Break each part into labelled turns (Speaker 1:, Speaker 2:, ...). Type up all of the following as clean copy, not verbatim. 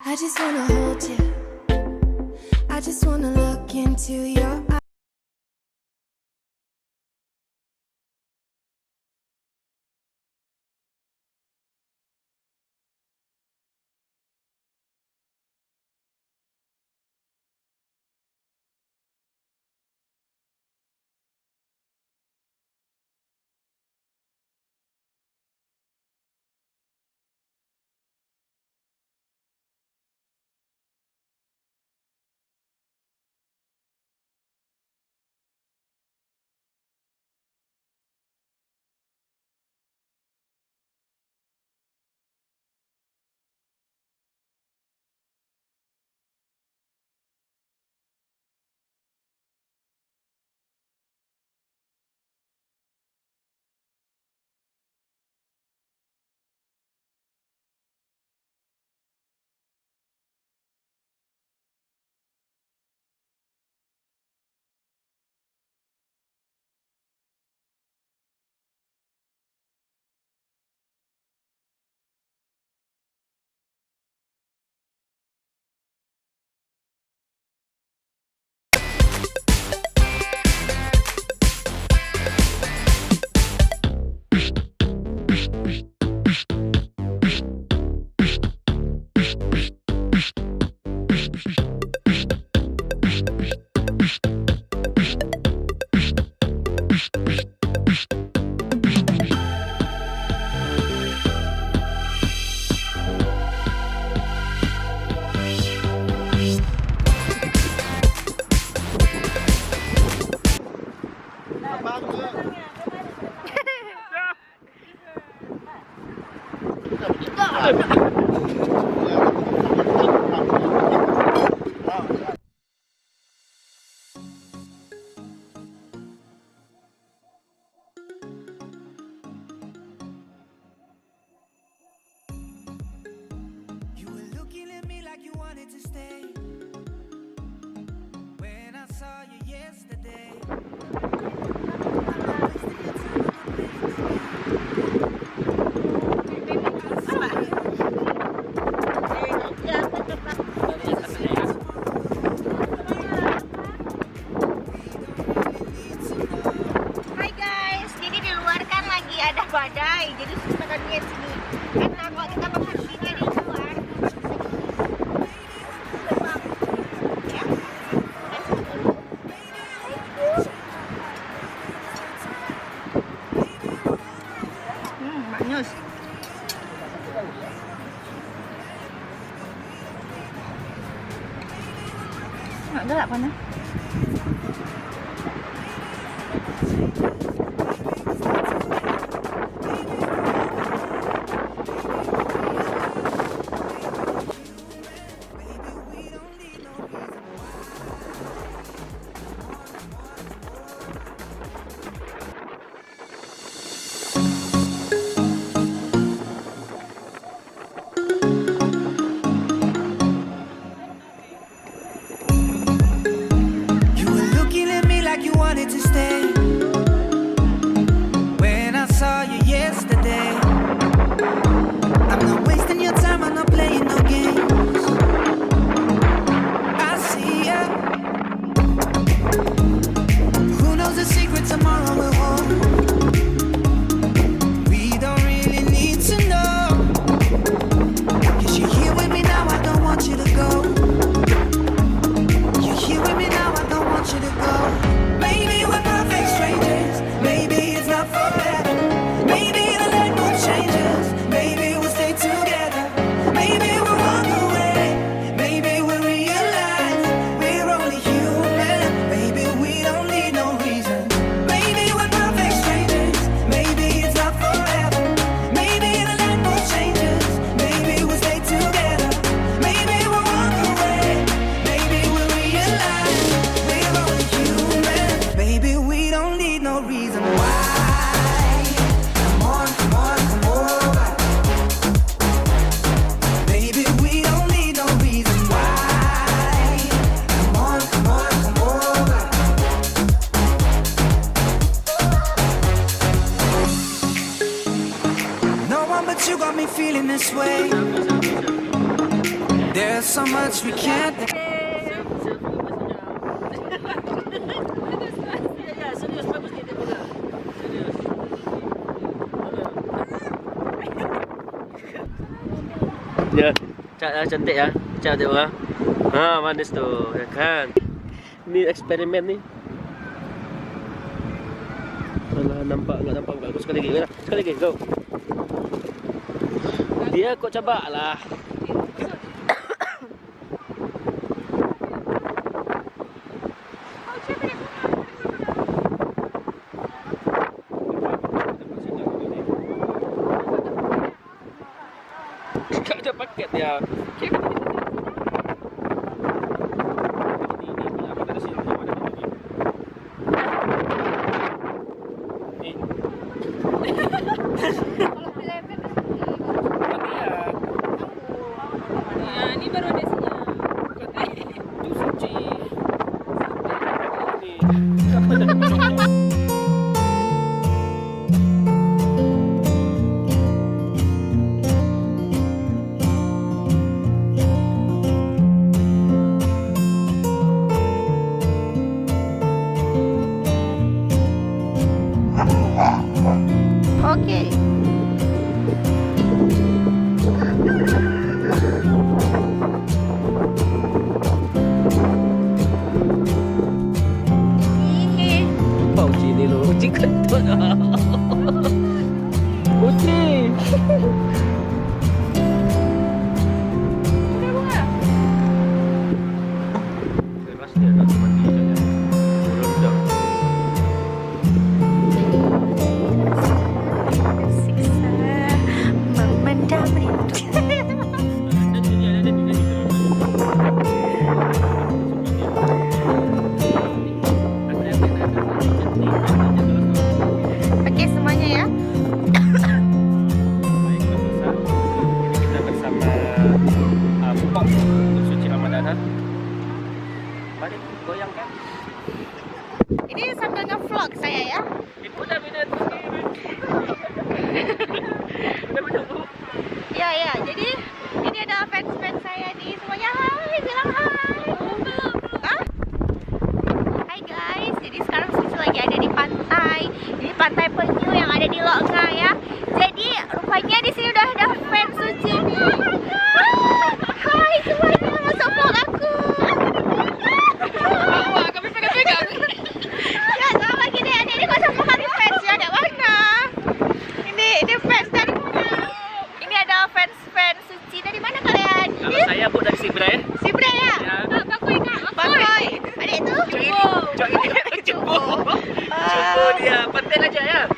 Speaker 1: I just wanna hold you. I just wanna look into your eyes.
Speaker 2: You were looking at me like you wanted to stay. When I saw you yesterday.
Speaker 3: Hai guys, jadi di luar kan lagi ada badai, jadi susah kan lihat sini. Karena kalau kita posisinya di luar, ya. Manis. Nggak ada lah panas.
Speaker 2: You were looking at me like you wanted to stay. There's so much we can't.
Speaker 4: Ya, cantik ya, cantik orang. Manis tuh, ya kan? Ini eksperimen nih. Alah, nampak aku sekali lagi, go. Dia kok coba lah. Gak ada paket ya.
Speaker 5: Ini baru ada sinyal.
Speaker 3: Oke.
Speaker 4: Uji ni lo, uji kentut. Uji. Bebas dia nak mati saja. Belum.
Speaker 3: Siksa memendam rindu. Oke semuanya ya.
Speaker 4: Baik pemirsa, ini kita bersama Pop Suci Ramadana. Mari goyangkan.
Speaker 3: Ini sambil nge-vlog saya ya.
Speaker 4: Ibu dah minat.
Speaker 3: Ya, jadi ini ada fans-fans saya nih. Semuanya hai, bilang hai. Hah? Hai guys, jadi sekarang Suci lagi ada di pantai. Di Pantai Penyu yang ada di Loknga ya. Jadi rupanya di sini udah ada fans Suci nih. Hai semuanya, masuk vlog aku. Kami pegang-pegang. Ya, sama lagi deh. Ini kok sama kali fans ya, kayak mana? Ini fans dari mana? Ini ada fans Suci dari mana kalian?
Speaker 4: Kalau saya Bu dari Sibra ya.
Speaker 3: Sibra ya?
Speaker 4: Ya.
Speaker 3: Pak Boy kak? Pak Boy. Adik tu?
Speaker 4: Cukup. Cukup dia. Pentil aja ya.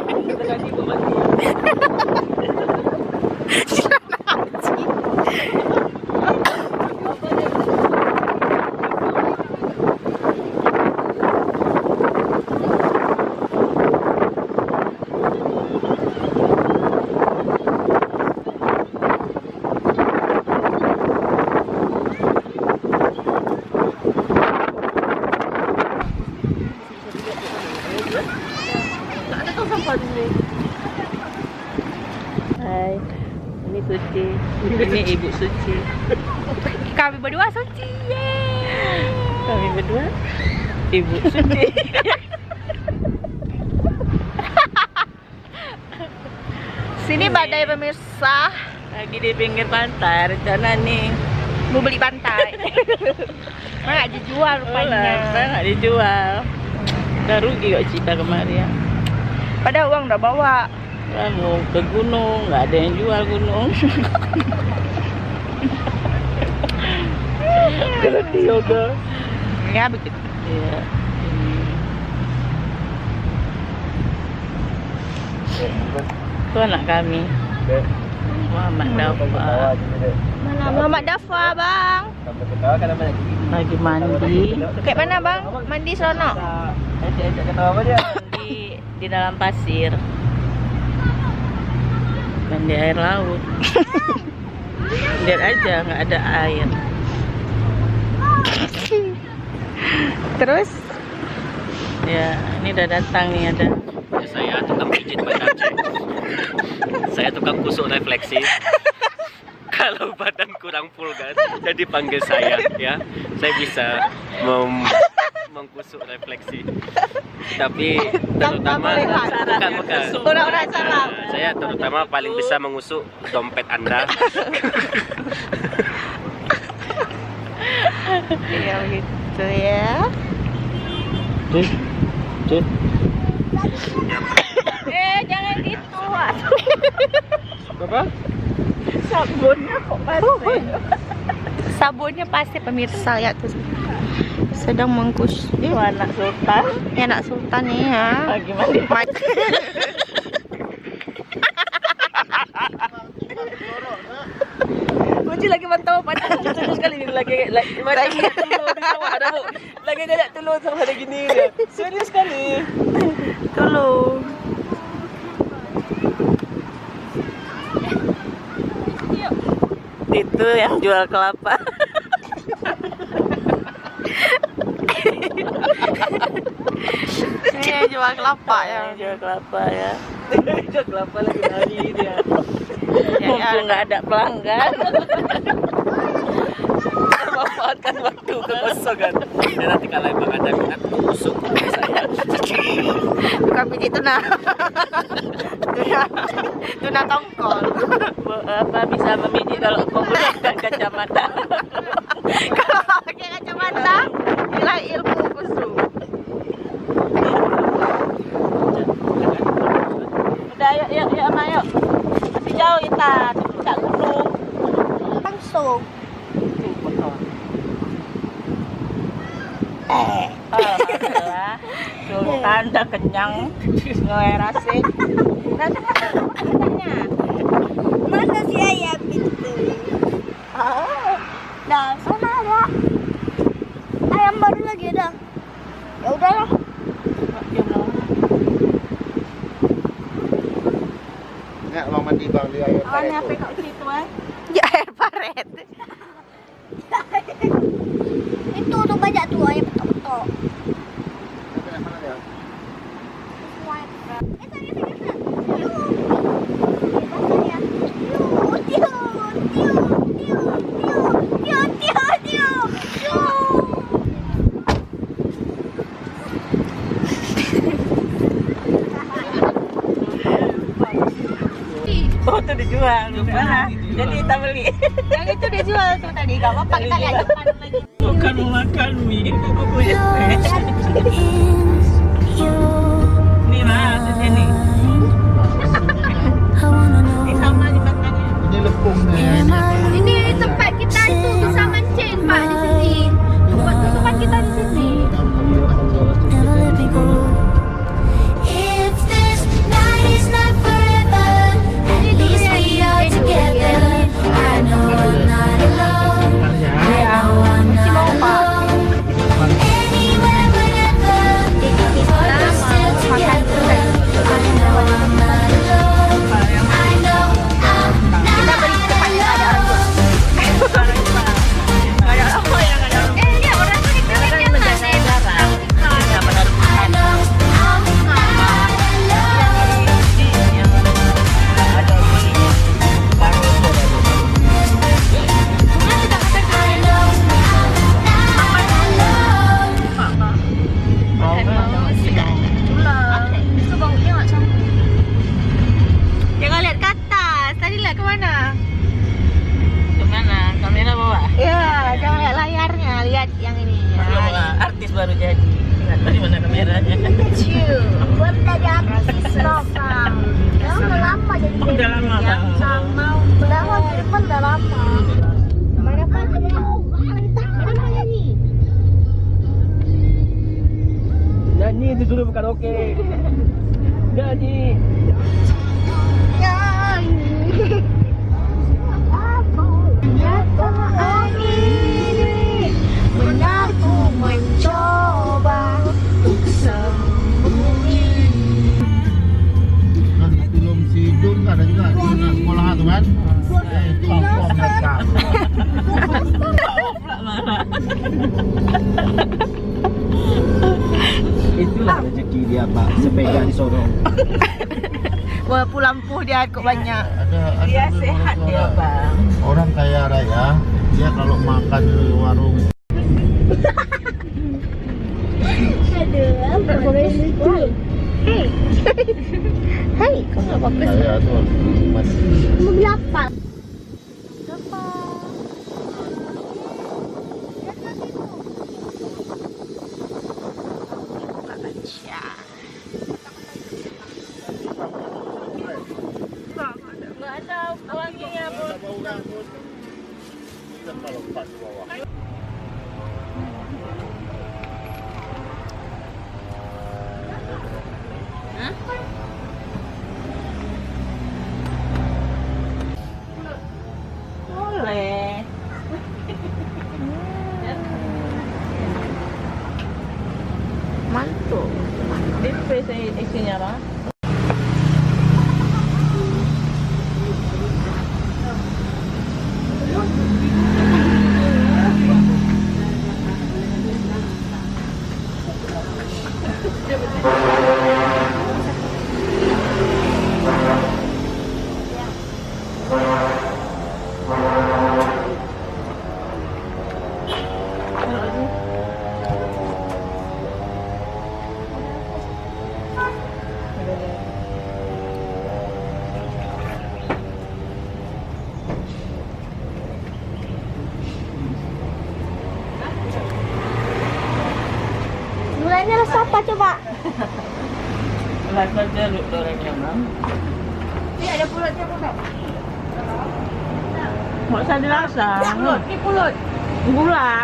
Speaker 4: Kita ganti Bu mati.
Speaker 5: Hai, ini Suci. Ini Ibu Suci.
Speaker 3: Kami berdua Suci. Yeay.
Speaker 5: Kami berdua Ibu Suci.
Speaker 3: Sini badai pemirsa.
Speaker 5: Lagi di pinggir pantai, rencana nih.
Speaker 3: Mau beli pantai. Nggak dijual rupanya.
Speaker 5: Nggak dijual. Udah rugi kok Cita kemarin ya.
Speaker 3: Padahal uang udah bawa.
Speaker 5: Lah, mau ke gunung, nggak ada yang jual gunung.
Speaker 4: Kalau yoga.
Speaker 3: Ya begitu.
Speaker 5: Iya. Itu anak kami, Muhammad Dafa.
Speaker 3: Mana Muhammad Dafa bang?
Speaker 5: Lagi mandi.
Speaker 3: Kayak mana bang? Mandi sono.
Speaker 5: Mandi di dalam pasir. Mandi air laut. Lihat aja nggak ada air.
Speaker 3: Terus?
Speaker 5: Ya, ini udah datang nih ada.
Speaker 4: Saya tukang pijit Mbak Aceh. Saya tukang kusuk refleksi. kalau badan kurang vulgar, jadi panggil saya ya. Saya bisa mengkusuk refleksi. Tapi terutama bukan.
Speaker 3: Orang-orang salah.
Speaker 4: Saya terutama paling bisa mengusuk dompet Anda.
Speaker 3: Iya begitu ya. Jangan gitu.
Speaker 4: Apa?
Speaker 5: Sabunnya kok pasti.
Speaker 3: Sabunnya pasti pemirsa ya tuh. Sedang mengkus.
Speaker 5: Itu anak sultan.
Speaker 3: Ya anak sultan nih ya.
Speaker 5: Lagi mandi. Kunci lagi mantau pada terus kali ini lagi telur di sawah ada bu. Lagi ngajak telur sama hari gini dia. Serius sekali.
Speaker 3: Tolong.
Speaker 5: Itu yang jual kelapa.
Speaker 3: Ini jual kelapa ya.
Speaker 5: Jual kelapa ya. Jual kelapa lagi hari dia.
Speaker 3: Ya,
Speaker 5: Mumpung nggak ada pelanggan. Memanfaatkan waktu kekosongan.
Speaker 4: Dan nanti kalau emang ada minat kusuk saya.
Speaker 3: Bukan biji tuna. Tuna tongkol.
Speaker 5: Apa bisa memijit kalau menggunakan kacamata?
Speaker 3: Kalau pakai kacamata, hilang ilmu kusuk.
Speaker 5: Udah yuk Ama yuk. Masih jauh kita, tidak gunung.
Speaker 3: Langsung.
Speaker 5: Alhamdulillah. Sultan dah kenyang. Ngerasin. Rasanya.
Speaker 1: Mana si ayam itu? Dah, sana ada. Ayam baru lagi ada. Ya udahlah.
Speaker 6: Nggak mau mandi bang di air paret
Speaker 5: Awalnya apa
Speaker 6: tuh.
Speaker 5: kau situ
Speaker 3: Ya air paret.
Speaker 1: Itu tuh banyak tuh ayam betul-betul.
Speaker 6: Mana dia?
Speaker 5: Oh itu dijual. Mana? Jadi kita beli.
Speaker 3: Yang itu dia jual tuh tadi. Gak apa-apa kita lihat depan lagi.
Speaker 5: Bukan memakan mie. Aku ya. Ini mas di sini. Ini sama dimakannya.
Speaker 6: Ini lepungnya.
Speaker 1: Ini tempat kita itu bisa mancing Pak di sini. Buat tutupan kita di sini. If this night is not forever, at least we are together. I know I'm not alone. I know I'm not alone. Anywhere, whenever, we're still together. I know I'm not alone. I know I'm not alone.
Speaker 3: Dia orang tuh di pinggir jalan.
Speaker 1: I know I'm not alone. I know I'm not alone.
Speaker 3: Jangan lihat ke atas. Tadi lihat ke mana?
Speaker 5: Kemana? Kamera bawa?
Speaker 3: Ya, jangan lihat layarnya. Lihat yang ini.
Speaker 5: Belum lah, artis baru jadi. Ingat di mana kameranya?
Speaker 1: Gue jadi artis lokal. Ya udah lama jadi
Speaker 5: Udah lama bang.
Speaker 1: udah lama jadi pun udah lama. Mana kan? Mana ini?
Speaker 4: Nyanyi disuruh bukan oke. Nyanyi.
Speaker 1: Ini benar ku mencoba untuk sembunyi.
Speaker 6: Kan film si Jun ada juga di sekolah tuh kan. Itu kampung mereka.
Speaker 4: Itulah rezeki dia Pak, sepeda di Sorong.
Speaker 3: Wah, lampu dia kok banyak.
Speaker 6: Ada
Speaker 5: Dia sehat dia bang.
Speaker 6: orang kayak dia kalau makan di warung.
Speaker 3: Hei, kau nggak bagus.
Speaker 6: Saya tuh masih
Speaker 3: Mau berapa?
Speaker 5: Nggak ada wanginya pun.
Speaker 6: kalau pas bawah.
Speaker 5: Boleh.
Speaker 3: Mantul.
Speaker 5: Di isinya apa?
Speaker 3: Gulanya rasa apa coba?
Speaker 5: Rasa jeruk gorengnya, Mam.
Speaker 3: Ini ada pulutnya pun tak?
Speaker 5: Nggak usah dirasa.
Speaker 3: Pulut, ini pulut.
Speaker 5: Gula.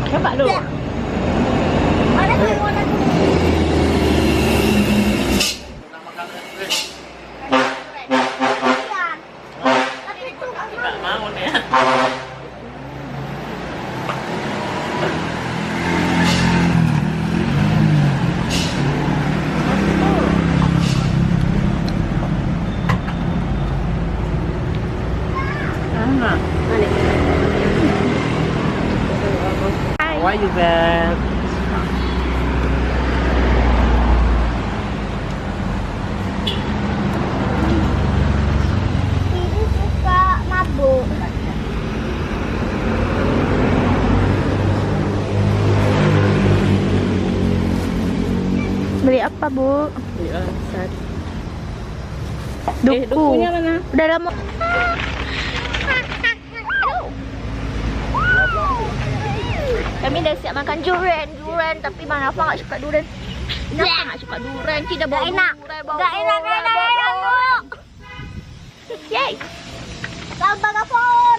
Speaker 5: Coba dulu.
Speaker 3: Mana tuh? Mana tuh?
Speaker 5: Nggak mau nih. Why you bad?
Speaker 3: Ini suka mabuk. Beli apa, Bu?
Speaker 5: Iya, set.
Speaker 3: Duku.
Speaker 5: Dukunya mana?
Speaker 3: Udah lama. Kami dah siap makan durian, tapi Bang Rafa nggak suka durian. Kenapa nggak suka durian? Kita bawa durian, bawa durian. Yay! Bang Rafa!